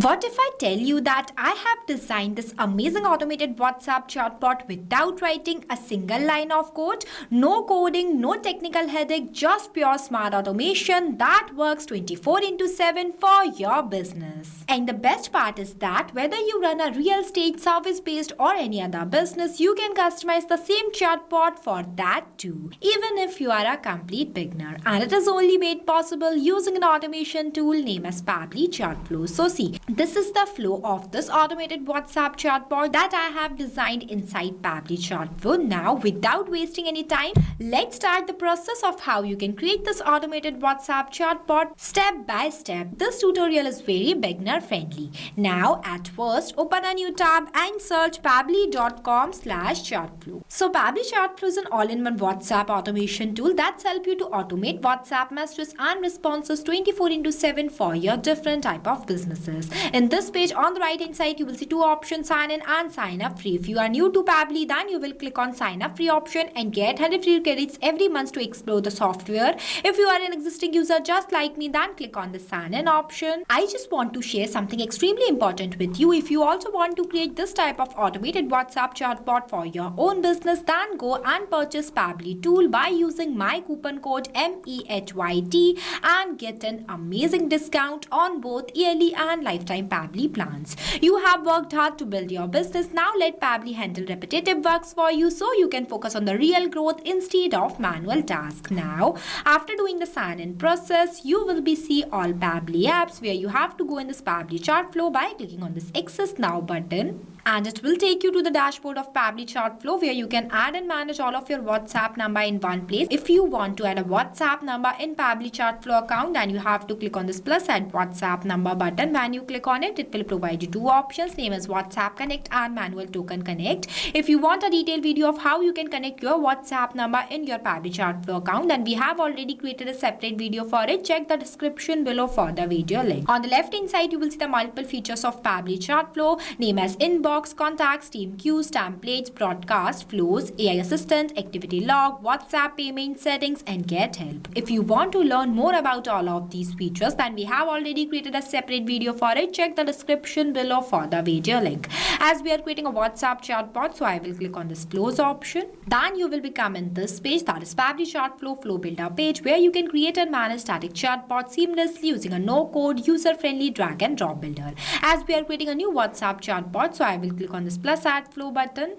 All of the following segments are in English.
What if I tell you that I have designed this amazing automated WhatsApp chatbot without writing a single line of code? No coding, no technical headache, just pure smart automation that works 24/7 for your business. And the best part is that whether you run a real estate, service-based or any other business, you can customize the same chatbot for that too, even if you are a complete beginner. And it is only made possible using an automation tool named as Pabbly Chatflow. So see, this is the flow of this automated WhatsApp chatbot that I have designed inside Pabbly Chatflow. Now, without wasting any time, let's start the process of how you can create this automated WhatsApp chatbot step by step. This tutorial is very beginner friendly. Now, at first, open a new tab and search pabbly.com/chatflow. So, Pabbly Chatflow is an all-in-one WhatsApp automation tool that's help you to automate WhatsApp messages and responses 24/7 for your different type of businesses. In this page, on the right hand side, you will see two options: sign in and sign up free. If you are new to Pabbly, then you will click on sign up free option and get 100 free credits every month to explore the software. If you are an existing user just like me, then click on the sign in option. I just want to share something extremely important with you. If you also want to create this type of automated WhatsApp chatbot for your own business, then go and purchase Pabbly tool by using my coupon code MEHYT and get an amazing discount on both yearly and lifetime Pabbly plans. You have worked hard to build your business. Now let Pabbly handle repetitive works for you so you can focus on the real growth instead of manual tasks. Now, after doing the sign-in process, you will be see all Pabbly apps where you have to go in this Pabbly Chatflow by clicking on this Access Now button. And it will take you to the dashboard of Pabbly Chatflow where you can add and manage all of your WhatsApp number in one place. If you want to add a WhatsApp number in Pabbly Chatflow account, then you have to click on this plus add WhatsApp number button. When you click on it, it will provide you two options, name as WhatsApp Connect and Manual Token Connect. If you want a detailed video of how you can connect your WhatsApp number in your Pabbly Chatflow account, then we have already created a separate video for it. Check the description below for the video link. On the left hand side, you will see the multiple features of Pabbly Chatflow, name as Inbox, contacts, team queues, templates, broadcast, flows, AI assistant, activity log, WhatsApp payment settings, and get help. If you want to learn more about all of these features, then we have already created a separate video for it. Check the description below for the video link. As we are creating a WhatsApp chatbot, so I will click on this flows option. Then you will become in this page, that is Pabbly Chatflow Flow Builder page, where you can create and manage static chatbots seamlessly using a no-code, user-friendly drag and drop builder. As we are creating a new WhatsApp chatbot, so I will click on this plus add flow button.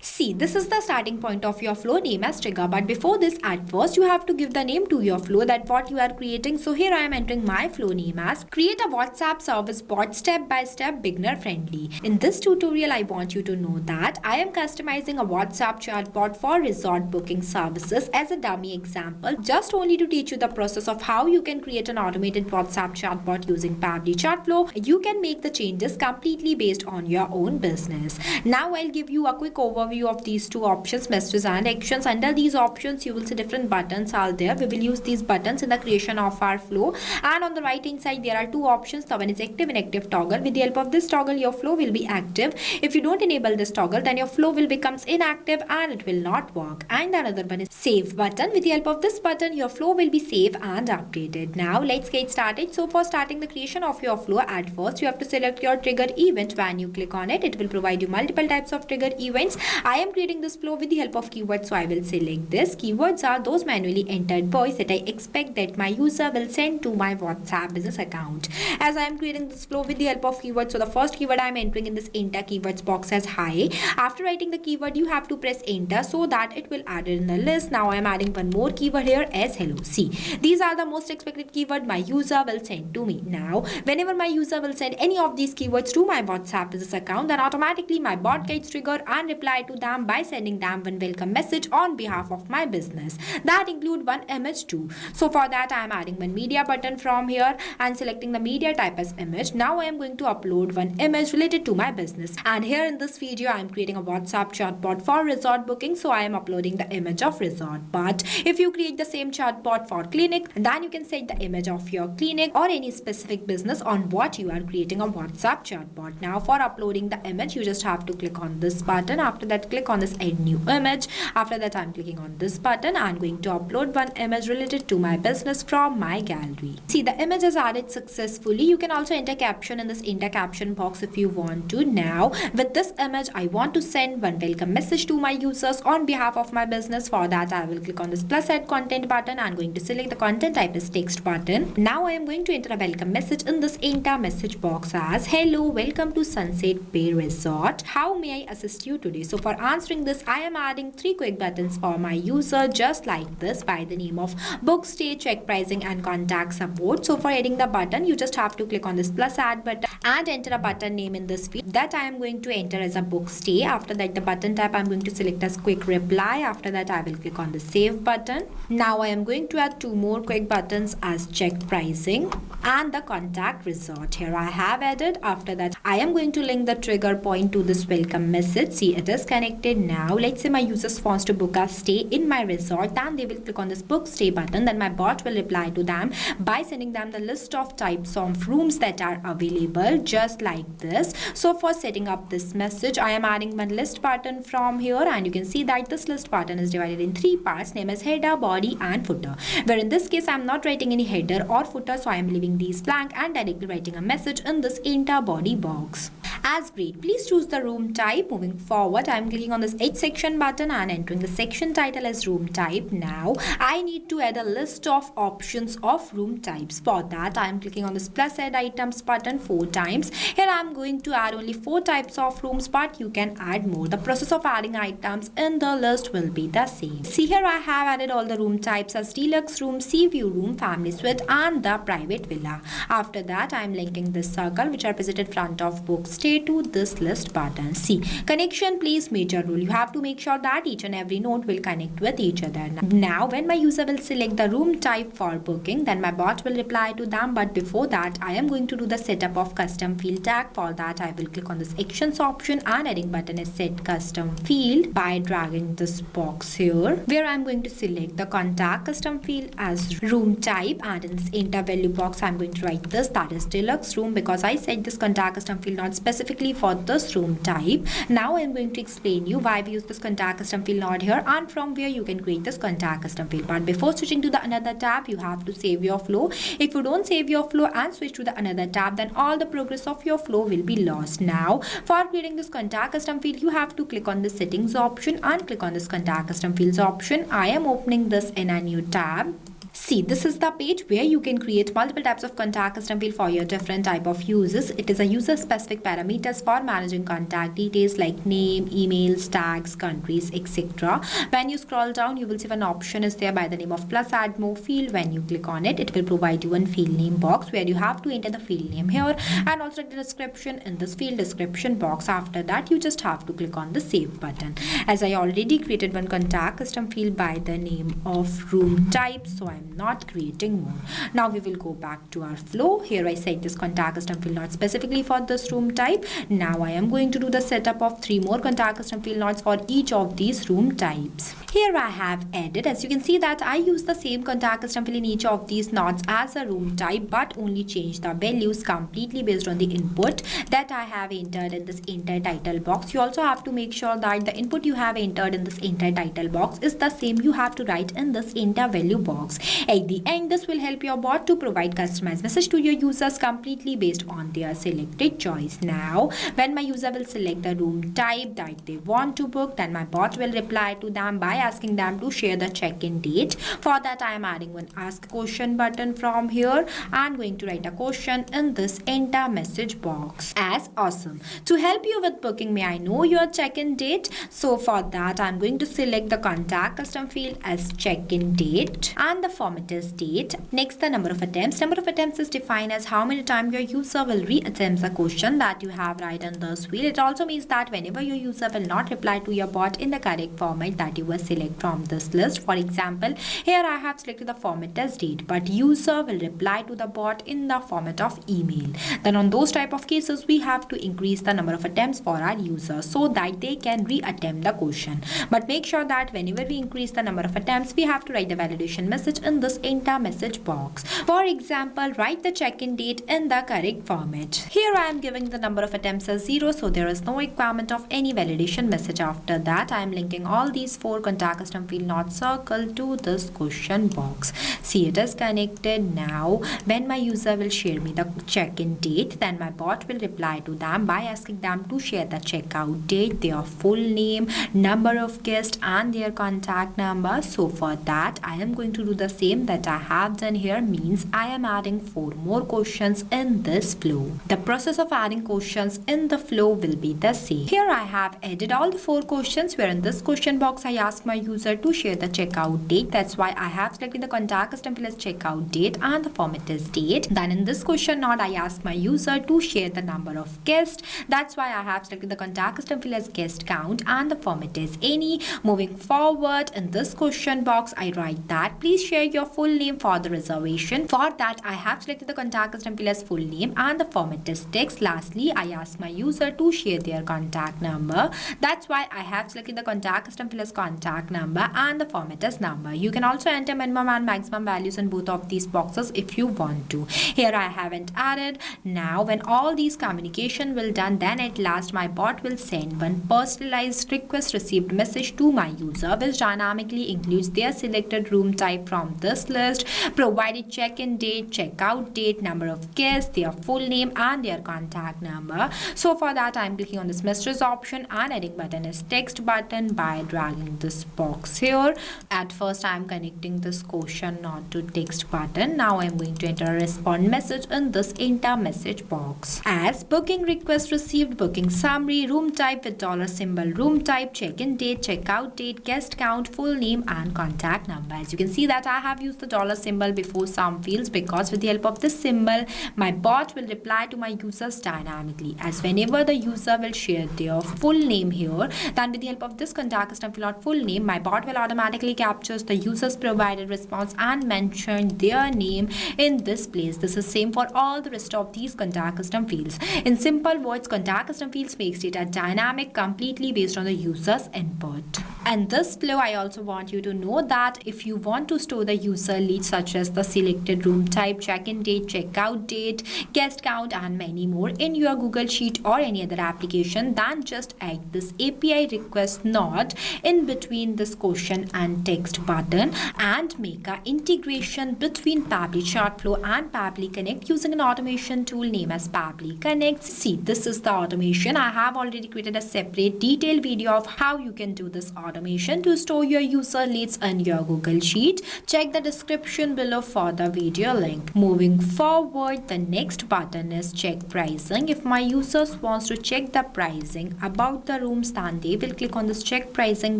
See, this is the starting point of your flow, name as trigger. But before this, at first you have to give the name to your flow, that what you are creating. So here I am entering my flow name as create a WhatsApp service bot step by step, beginner friendly. In this tutorial, I want you to know that I am customizing a WhatsApp chatbot for resort booking services as a dummy example, just only to teach you the process of how you can create an automated WhatsApp chatbot using Pabbly Chatflow. You can make the changes completely based on your own business. Now I'll give you a quick overview of these two options, messages and actions. Under these options, you will see different buttons are there. We will use these buttons in the creation of our flow. And on the right hand side, there are two options. The one is active and active toggle. With the help of this toggle, your flow will be active. If you don't enable this toggle, then your flow will become inactive and it will not work. And the another one is save button. With the help of this button, your flow will be saved and updated. Now let's get started. So for starting the creation of your flow, at first you have to select your trigger event. When you click on it, it will provide you multiple types of trigger events. I am creating this flow with the help of keywords, so I will select this. Keywords are those manually entered voice that I expect that my user will send to my WhatsApp business account. As I am creating this flow with the help of keywords, so the first keyword I am entering in this enter keywords box as hi. After writing the keyword, you have to press enter so that it will add it in the list. Now I am adding one more keyword here as hello. See, these are the most expected keyword my user will send to me. Now, whenever my user will send any of these keywords to my WhatsApp business account, then automatically my bot gets triggered and reply to them by sending them one welcome message on behalf of my business. That include one image too. So for that, I am adding one media button from here and selecting the media type as image. Now I am going to upload one image related to my business. And here in this video, I am creating a WhatsApp chatbot for resort booking. So I am uploading the image of resort. But if you create the same chatbot for clinic, then you can set the image of your clinic or any specific business on what you are creating a WhatsApp chatbot. Now for uploading the image, you just have to click on this button. After that, that, click on this add new image. After that, I'm clicking on this button and going to upload one image related to my business from my gallery. See, the image is added successfully. You can also enter caption in this enter caption box if you want to. Now, with this image, I want to send one welcome message to my users on behalf of my business. For that, I will click on this plus add content button and going to select the content type as text button. Now, I am going to enter a welcome message in this enter message box as hello, welcome to Sunset Bay Resort. How may I assist you today? So, for answering this, I am adding 3 quick buttons for my user just like this by the name of book stay, check pricing and contact support. So, for adding the button, you just have to click on this plus add button and enter a button name in this field that I am going to enter as a book stay. After that, the button type I am going to select as quick reply. After that, I will click on the save button. Now I am going to add 2 more quick buttons as check pricing and the contact resort. Here I have added. After that, I am going to link the trigger point to this welcome message. See, it is connected now. Let's say my users wants to book a stay in my resort, and they will click on this book stay button. Then my bot will reply to them by sending them the list of types of rooms that are available just like this. So for setting up this message, I am adding one list button from here, and you can see that this list button is divided in 3 parts, named as header, body and footer, where in this case I am not writing any header or footer, so I am leaving these blank and directly writing a message in this enter body box. As great, please choose the room type. Moving forward, I am clicking on this H section button and entering the section title as room type. Now I need to add a list of options of room types. For that, I am clicking on this plus add items button 4 times. Here I am going to add only 4 types of rooms, but you can add more. The process of adding items in the list will be the same. See, here I have added all the room types as deluxe room, sea view room, family suite and the private villa. After that, I am linking this circle which represented front of book stay to this list button. See, connection plays major role. You have to make sure that each and every node will connect with each other. Now, when my user will select the room type for booking, then my bot will reply to them. But before that, I am going to do the setup of custom field tag. For that, I will click on this actions option and adding button is set custom field by dragging this box here, where I am going to select the contact custom field as room type, and in this enter value box, I am going to write this, that is deluxe room, because I set this contact custom field not specifically for this room type. Now I am going to explain you why we use this contact custom field node here and from where you can create this contact custom field. But before switching to the another tab, you have to save your flow. If you don't save your flow and switch to the another tab, then all the progress of your flow will be lost. Now, for creating this contact custom field, you have to click on the settings option and click on this contact custom fields option. I am opening this in a new tab. See, this is the page where you can create multiple types of contact custom field for your different type of users. It is a user specific parameters for managing contact details like name, emails, tags, countries, etc. When you scroll down, you will see one option is there by the name of plus add more field. When you click on it, it will provide you one field name box where you have to enter the field name here and also the description in this field description box. After that, you just have to click on the save button. As I already created one contact custom field by the name of room type, so I'm not creating more. Now we will go back to our flow. Here I set this contact custom field not specifically for this room type. Now I am going to do the setup of 3 more contact custom field nodes for each of these room types. Here I have added, as you can see that I use the same contact custom field in each of these nodes as a room type, but only change the values completely based on the input that I have entered in this enter title box. You also have to make sure that the input you have entered in this enter title box is the same you have to write in this enter value box. At the end, this will help your bot to provide customized message to your users completely based on their selected choice. Now, when my user will select the room type that they want to book, then my bot will reply to them by asking them to share the check-in date. For that, I am adding one ask question button from here and going to write a question in this enter message box as awesome. To help you with booking, may I know your check-in date? So for that, I am going to select the contact custom field as check-in date and the format is date. Next, the number of attempts. Number of attempts is defined as how many times your user will re-attempt the question that you have right in this field. It also means that whenever your user will not reply to your bot in the correct format that you will select from this list. For example, here I have selected the format as date, but user will reply to the bot in the format of email. Then on those type of cases, we have to increase the number of attempts for our users so that they can re-attempt the question. But make sure that whenever we increase the number of attempts, we have to write the validation message in this enter message box. For example, write the check-in date in the correct format. Here I am giving the number of attempts as 0, so there is no requirement of any validation message. After that, I am linking all these 4 contact custom field not circled to this question box. See, it is connected. Now when my user will share me the check-in date, then my bot will reply to them by asking them to share the checkout date, their full name, number of guests and their contact number. So for that, I am going to do the same that I have done here, means I am adding 4 more questions in this flow. The process of adding questions in the flow will be the same. Here I have added all the 4 questions, where in this question box I ask my user to share the checkout date. That's why I have selected the contact custom field as checkout date and the format is date. Then in this question node I ask my user to share the number of guests. That's why I have selected the contact custom field as guest count and the format is any. Moving forward, in this question box I write that please share your full name for the reservation. For that I have selected the contact custom field as full name and the format is text. Lastly, I ask my user to share their contact number. That's why I have selected the contact custom field as contact number and the format is number. You can also enter minimum and maximum values in both of these boxes if you want to. Here I haven't added. Now when all these communication will done, then at last my bot will send one personalized request received message to my user, which dynamically includes their selected room type from this list, provided check-in date, checkout date, number of guests, their full name and their contact number. So for that I am clicking on this messages option and adding button is text button by dragging this box here. At first I am connecting this question not to text button. Now I am going to enter a respond message in this enter message box as booking request received, booking summary, room type with dollar symbol, room type, check-in date, checkout date, guest count, full name and contact number. As you can see that I have used the dollar symbol before some fields, because with the help of this symbol my bot will reply to my users dynamically, as whenever the user will share their full name here, then with the help of this contact custom field full name, my bot will automatically capture the user's provided response and mention their name in this place. This is same for all the rest of these contact custom fields. In simple words, contact custom fields makes data dynamic completely based on the user's input. And this flow, I also want you to know that if you want to store the user leads such as the selected room type, check-in date, checkout date, guest count and many more in your Google Sheet or any other application, then just add this API request node in between this question and text button and make an integration between Pabbly Chatflow and Pabbly Connect using an automation tool named as Pabbly Connect. See, this is the automation. I have already created a separate detailed video of how you can do this automation to store your user leads in your Google Sheet. Check the description below for the video link. Moving forward, the next button is check pricing. If my users wants to check the pricing about the rooms, then they will click on this check pricing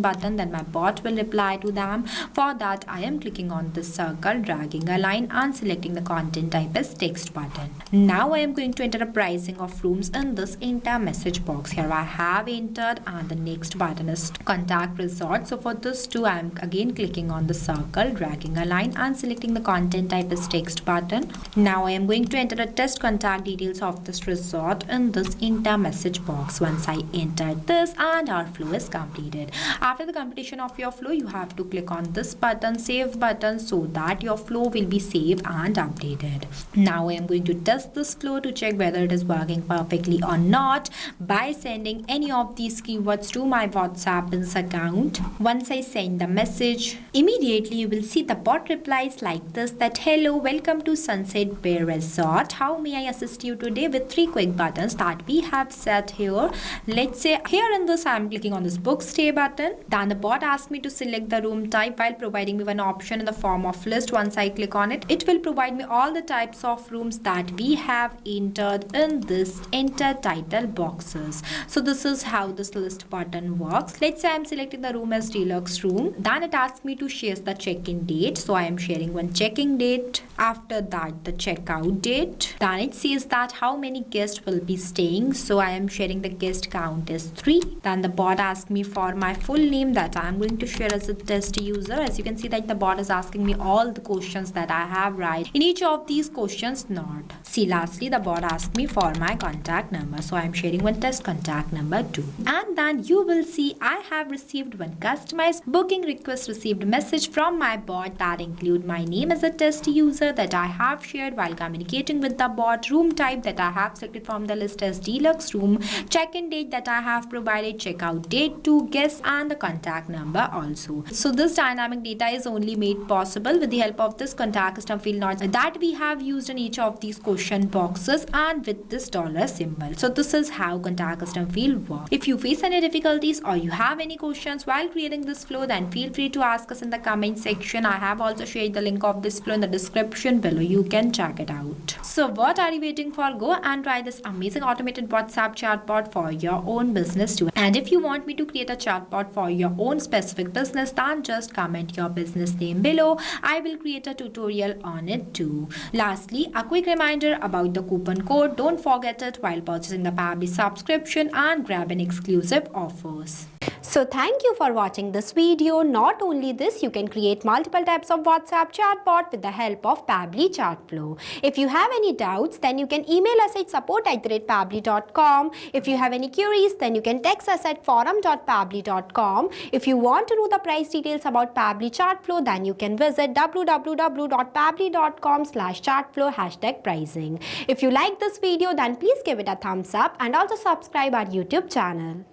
button. Then my bot will reply to them. For that, I am clicking on this circle, dragging a line and selecting the content type as text button. Now I am going to enter a pricing of rooms in this enter message box. Here I have entered and the next button is contact resort. So for this too, I am again clicking on the circle, dragging a line and selecting the content type as text button. Now I am going to enter the test contact details of this resort in this enter message box. Once I enter this and our flow is completed. After the completion of your flow, you have to click on this button, save button, so that your flow will be saved and updated. Now I am going to test this flow to check whether it is working perfectly or not by sending any of these keywords to my WhatsApp business account. Once I send the message, immediately you will see the bot replies like this, that hello, welcome to Sunset Bay Resort. How may I assist you today, with 3 quick buttons that we have set here. Let's say here in this I am clicking on this book stay button. Then the bot asks me to select the room type while providing me one option in the form of list. Once I click on it, it will provide me all the types of rooms that we have entered in this enter title boxes. So this is how this list button works. Let's say I am selecting the room as deluxe room. Then it asks me to share the check-in date. So I am sharing one check-in date. After that, the checkout date. Then it says that how many guests will be staying. So I am sharing the guest count as 3. Then the bot asks me for my full name that I am going to share as a test user. As you can see that the bot is asking me all the questions that I have right in each of these questions not. See, lastly the bot asked me for my contact number. So I am sharing one test contact number too. And then you will see I have received one customized booking request received message from my bot that that include my name as a test user that I have shared while communicating with the bot, room type that I have selected from the list as deluxe room, check-in date that I have provided, checkout date to guests, and the contact number also. So this dynamic data is only made possible with the help of this contact custom field nodes that we have used in each of these question boxes and with this dollar symbol. So this is how contact custom field works. If you face any difficulties or you have any questions while creating this flow, then feel free to ask us in the comment section. I have also shared the link of this flow in the description below. You can check it out. So what are you waiting for? Go and try this amazing automated WhatsApp chatbot for your own business too. And if you want me to create a chatbot for your own specific business, then just comment your business name below. I will create a tutorial on it too. Lastly, a quick reminder about the coupon code. Don't forget it while purchasing the Pabbly subscription and grab an exclusive offers. So thank you for watching this video. Not only this, you can create multiple types of WhatsApp chatbot with the help of Pabbly Chatflow. If you have any doubts, then you can email us at support@pabbly.com. If you have any queries, then you can text us at forum.pabbly.com. If you want to know the price details about Pabbly Chatflow, then you can visit www.pabbly.com/chatflow #pricing. If you like this video, then please give it a thumbs up and also subscribe our YouTube channel.